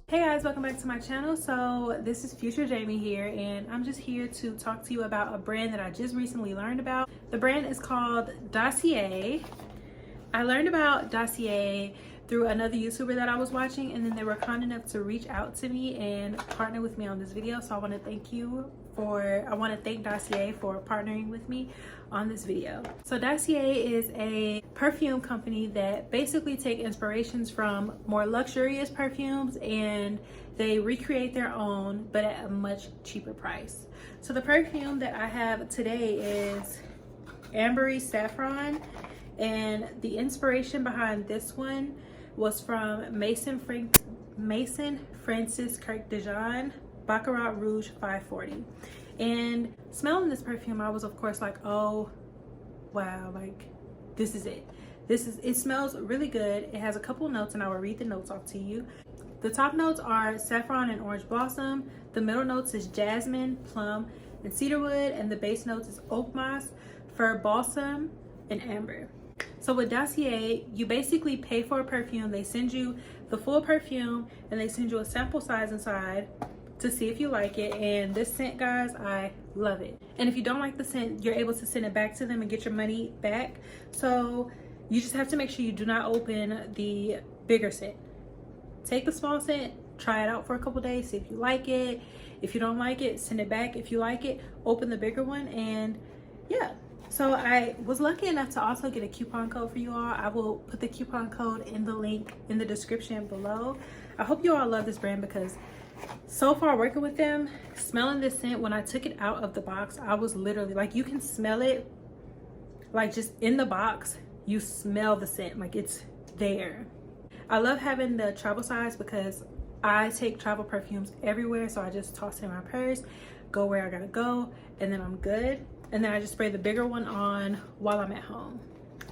Hey guys, welcome back to my channel. So this is Future Jamie here, and I'm just here to talk to you about a brand that I just recently learned about. The brand is called Dossier. I learned about Dossier through another YouTuber that I was watching, and then they were kind enough to reach out to me and partner with me on this video. So I want to thank Dossier for partnering with me on this video. So Dossier is a perfume company that basically take inspirations from more luxurious perfumes and they recreate their own, but at a much cheaper price. So the perfume that I have today is Ambery Saffron, and the inspiration behind this one was from Mason Francis Kirk de Jean Baccarat Rouge 540. And smelling this perfume, I was of course like, oh wow, like this is it. It smells really good. It has a couple notes, and I will read the notes off to you. The top notes are saffron and orange blossom. The middle notes is jasmine, plum, and cedarwood, and the base notes is oak moss, fir balsam, and amber. So with Dossier, you basically pay for a perfume. They send you the full perfume and they send you a sample size inside to see if you like it. And this scent, guys, I love it. And if you don't like the scent, you're able to send it back to them and get your money back. So you just have to make sure you do not open the bigger scent. Take the small scent, try it out for a couple days, see if you like it. If you don't like it, send it back. If you like it, open the bigger one. And yeah. So I was lucky enough to also get a coupon code for you all. I will put the coupon code in the link in the description below. I hope you all love this brand because so far working with them, smelling this scent, when I took it out of the box, I was literally like, you can smell it like just in the box. You smell the scent like it's there. I love having the travel size because I take travel perfumes everywhere. So I just toss it in my purse, go where I gotta go, and then I'm good. And then I just spray the bigger one on while I'm at home.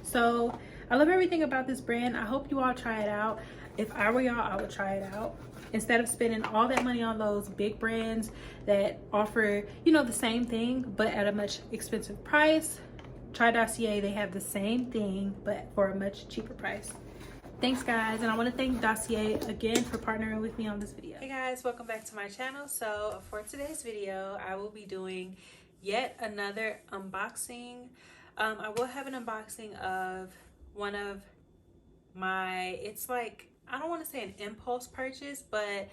So I love everything about this brand. I hope you all try it out. If I were y'all, I would try it out. Instead of spending all that money on those big brands that offer, you know, the same thing, but at a much expensive price, try Dossier. They have the same thing, but for a much cheaper price. Thanks guys, and I want to thank Dossier again for partnering with me on this video. Hey guys, welcome back to my channel. So for today's video, I will be doing yet another unboxing. I will have an unboxing of one of my, it's like, I don't want to say an impulse purchase, but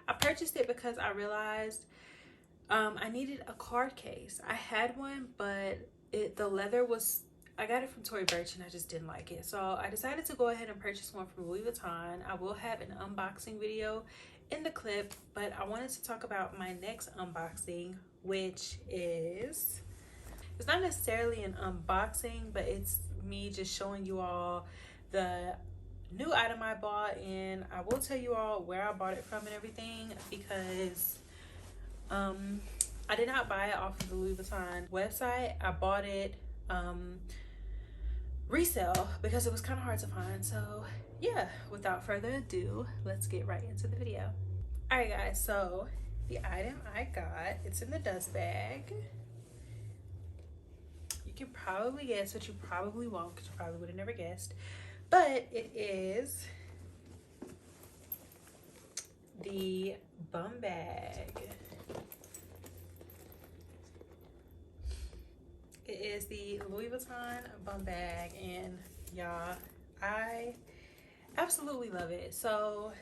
I purchased it because I realized I needed a card case. I had one, but the leather was, I got it from Tory Burch and I just didn't like it. So I decided to go ahead and purchase one from Louis Vuitton. I will have an unboxing video in the clip, but I wanted to talk about my next unboxing, which is, it's not necessarily an unboxing, but it's me just showing you all the new item I bought. And I will tell you all where I bought it from and everything, because I did not buy it off of the Louis Vuitton website. I bought it resale because it was kind of hard to find. So yeah, without further ado, let's get right into the video. All right guys, so the item I got, it's in the dust bag. You can probably guess, but you probably won't because you probably would have never guessed, but it is the bum bag. It is the Louis Vuitton bum bag, and y'all, I absolutely love it. So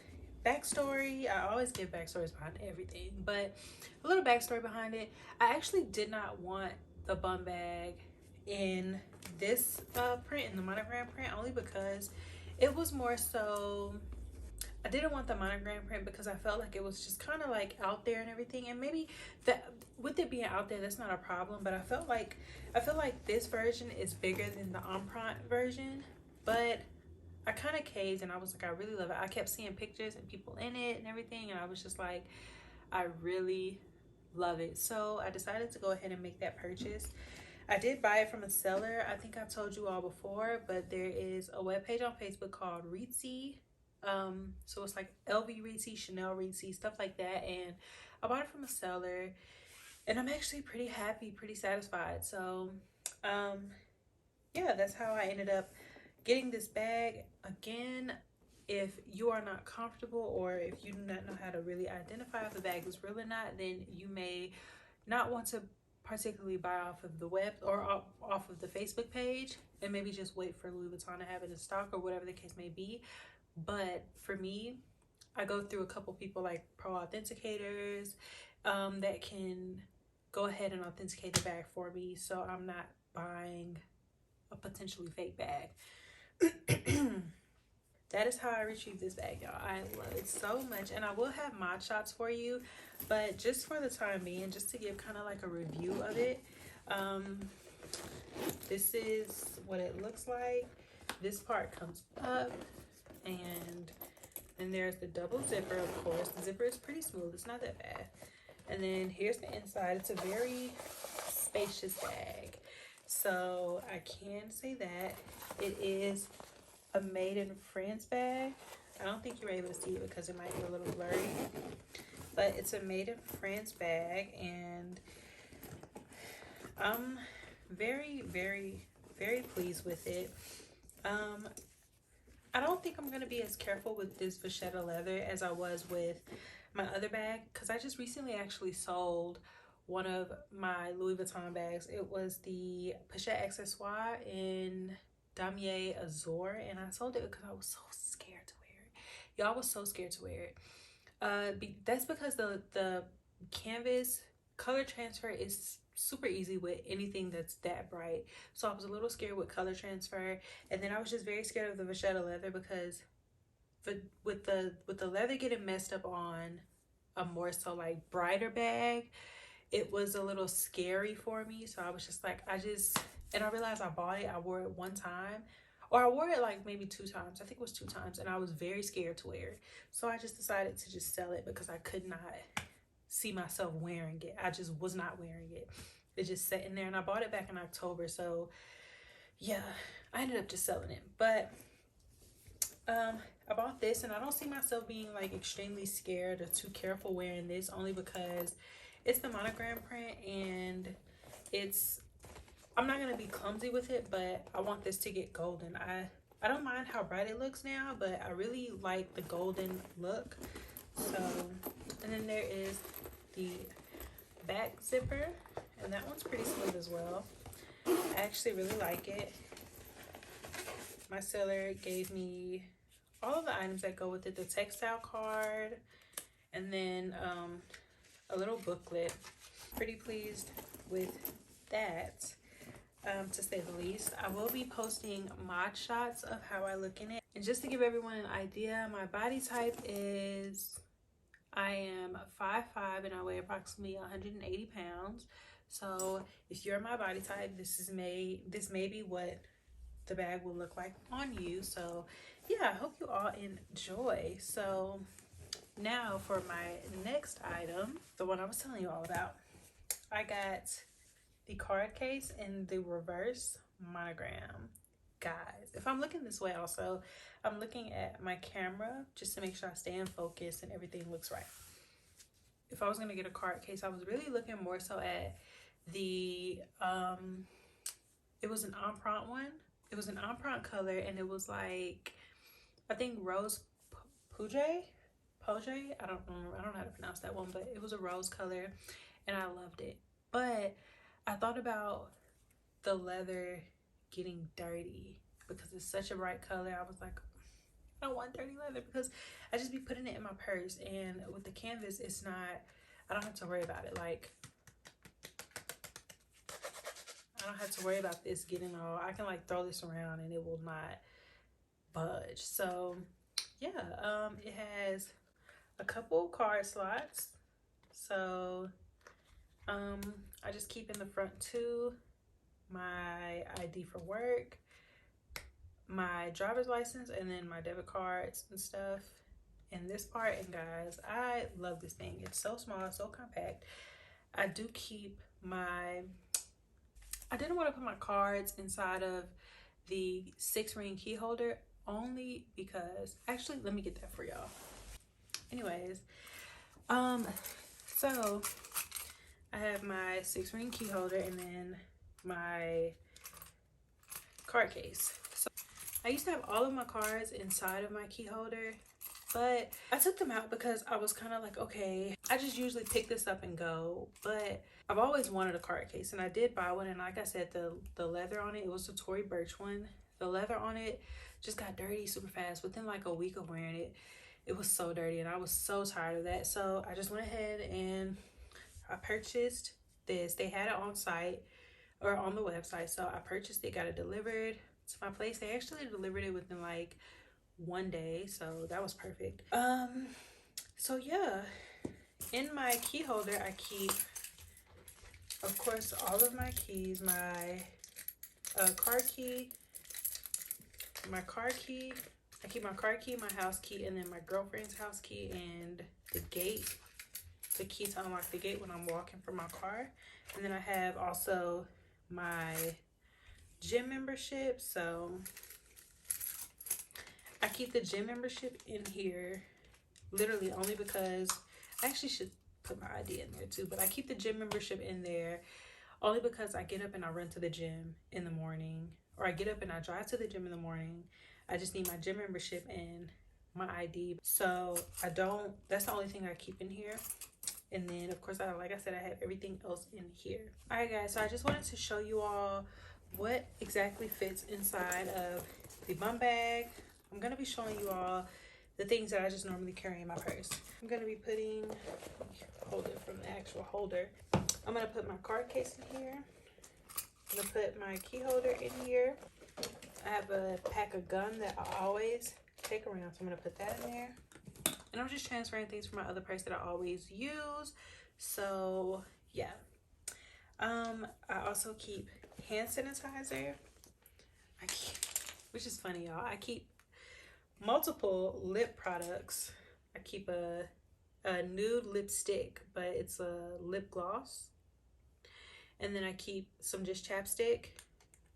backstory, I always give backstories behind everything, but a little backstory behind it. I actually did not want the bum bag in this print, in the monogram print, only because it was more so, I didn't want the monogram print because I felt like it was just kind of like out there and everything. And maybe that with it being out there, that's not a problem, but I feel like this version is bigger than the Empreinte version. But I kind of caved and I was like, I really love it. I kept seeing pictures and people in it and everything, and I was just like, I really love it. So I decided to go ahead and make that purchase. I did buy it from a seller. I think I've told you all before, but there is a webpage on Facebook called Reetsy. So it's like LV Reetsy, Chanel Reetsy, stuff like that. And I bought it from a seller, and I'm actually pretty happy, pretty satisfied. So yeah, that's how I ended up getting this bag. Again, if you are not comfortable, or if you do not know how to really identify if the bag is real or not, then you may not want to particularly buy off of the web or off of the Facebook page, and maybe just wait for Louis Vuitton to have it in stock or whatever the case may be. But for me, I go through a couple people like pro authenticators that can go ahead and authenticate the bag for me, so I'm not buying a potentially fake bag. That is how I retrieved this bag, y'all. I love it so much, and I will have mod shots for you, but just for the time being, just to give kind of like a review of it, this is what it looks like. This part comes up, and then there's the double zipper. Of course, the zipper is pretty smooth, it's not that bad. And then here's the inside. It's a very spacious bag, so I can say that it is a made in France bag. I don't think you're able to see it because it might be a little blurry, but it's a made in France bag, and I'm very, very, very pleased with it. I don't think I'm going to be as careful with this vachetta leather as I was with my other bag, because I just recently actually sold one of my Louis Vuitton bags. It was the Pochette Accessoire in Damier Azur, and I sold it because I was so scared to wear it. Y'all, was so scared to wear it. That's because the canvas color transfer is super easy with anything that's that bright, so I was a little scared with color transfer. And then I was just very scared of the vachetta leather, because with the leather getting messed up on a more so like brighter bag, it was a little scary for me. So I was just like, and I realized I bought it, I wore it one time, or I wore it like maybe 2 times. I think it was 2 times, and I was very scared to wear it. So I just decided to just sell it because I could not see myself wearing it. I just was not wearing it. It's just sitting there, and I bought it back in October. So yeah, I ended up just selling it. But I bought this, and I don't see myself being like extremely scared or too careful wearing this, only because it's the monogram print, and I'm not gonna be clumsy with it, but I want this to get golden. I don't mind how bright it looks now, but I really like the golden look. So, and then there is the back zipper, and that one's pretty smooth as well. I actually really like it. My seller gave me all of the items that go with it, the textile card, and then a little booklet. Pretty pleased with that, to say the least. I will be posting mod shots of how I look in it. And just to give everyone an idea, my body type is, I am 5'5" and I weigh approximately 180 pounds. So if you're my body type, this may be what the bag will look like on you. So yeah, I hope you all enjoy. So now for my next item, the one I was telling you all about, I got the card case in the reverse monogram. Guys, if I'm looking this way, also I'm looking at my camera just to make sure I stay in focus and everything looks right. If I was going to get a card case, I was really looking more so at the it was an empreinte one. It was an empreinte color, and it was like, I think rose Poge. I don't know how to pronounce that one, but it was a rose color, and I loved it. But I thought about the leather getting dirty because it's such a bright color. I was like, I don't want dirty leather, because I just be putting it in my purse, and with the canvas, it's not, I don't have to worry about it. Like, I don't have to worry about this getting all, I can like throw this around and it will not budge. So yeah, it has a couple card slots. So I just keep in the front 2 my ID for work, my driver's license, and then my debit cards and stuff in this part. And guys, I love this thing. It's so small, so compact. I do keep my, I didn't want to put my cards inside of the 6-ring key holder, only because, actually, let me get that for y'all. Anyways, so I have my 6-ring key holder and then my card case. So I used to have all of my cards inside of my key holder, but I took them out because I was kind of like, okay, I just usually pick this up and go. But I've always wanted a card case, and I did buy one. And like I said, the leather on it, it was the Tory Burch one. The leather on it just got dirty super fast. Within like a week of wearing it, it was so dirty, and I was so tired of that. So I just went ahead and I purchased this. They had it on site or on the website, so I purchased it, got it delivered to my place. They actually delivered it within like 1 day, so that was perfect. So yeah, in my key holder I keep, of course, all of my keys, my car key, my car key. I keep my car key, my house key, and then my girlfriend's house key, and the gate, the key to unlock the gate when I'm walking from my car. And then I have also my gym membership. So I keep the gym membership in here literally only because I actually should put my ID in there too, but I keep the gym membership in there only because I get up and I run to the gym in the morning, or I get up and I drive to the gym in the morning. I just need my gym membership and my ID. So that's the only thing I keep in here. And then of course, like I said, I have everything else in here. All right guys, so I just wanted to show you all what exactly fits inside of the bum bag. I'm gonna be showing you all the things that I just normally carry in my purse. I'm gonna be putting, hold it from the actual holder. I'm gonna put my card case in here. I'm gonna put my key holder in here. I have a pack of gum that I always take around, so I'm gonna put that in there. And I'm just transferring things from my other purse that I always use. So yeah. I also keep hand sanitizer. Which is funny, y'all. I keep multiple lip products. I keep a nude lipstick, but it's a lip gloss. And then I keep some just chapstick,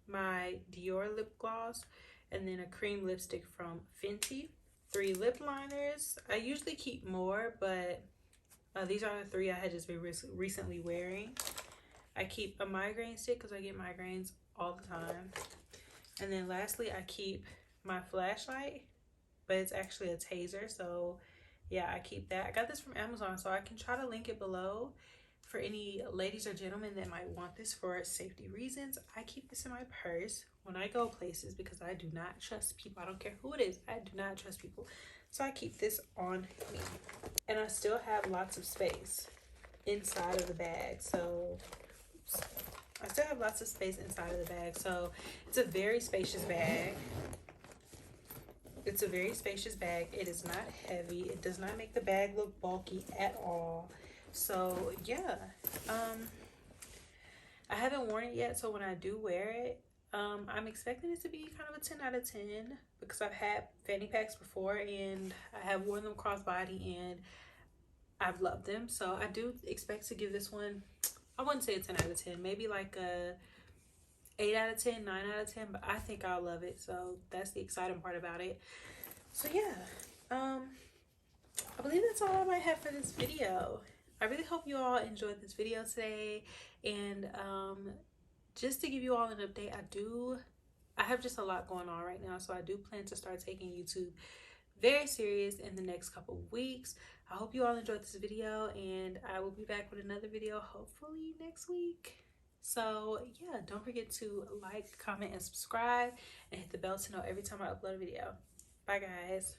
my Dior lip gloss, and then a cream lipstick from Fenty. 3 lip liners. I usually keep more, but these are the 3 I had just been recently wearing. I keep a migraine stick because I get migraines all the time. And then lastly, I keep my flashlight, but it's actually a taser. So yeah, I keep that. I got this from Amazon, so I can try to link it below for any ladies or gentlemen that might want this for safety reasons. I keep this in my purse when I go places because I do not trust people. I don't care who it is. I do not trust people. So I keep this on me. And I still have lots of space inside of the bag. So I still have lots of space inside of the bag. So it's a very spacious bag. It's a very spacious bag. It is not heavy. It does not make the bag look bulky at all. So yeah, I haven't worn it yet, so when I do wear it, I'm expecting it to be kind of a 10 out of 10 because I've had fanny packs before and I have worn them crossbody and I've loved them. So I do expect to give this one, I wouldn't say a 10 out of 10, maybe like a 8 out of 10, 9 out of 10, but I think I'll love it. So that's the exciting part about it. So yeah, I believe that's all I might have for this video. I really hope you all enjoyed this video today. And just to give you all an update, I have just a lot going on right now. So I do plan to start taking YouTube very serious in the next couple of weeks. I hope you all enjoyed this video, and I will be back with another video hopefully next week. So yeah, don't forget to like, comment, and subscribe, and hit the bell to know every time I upload a video. Bye guys.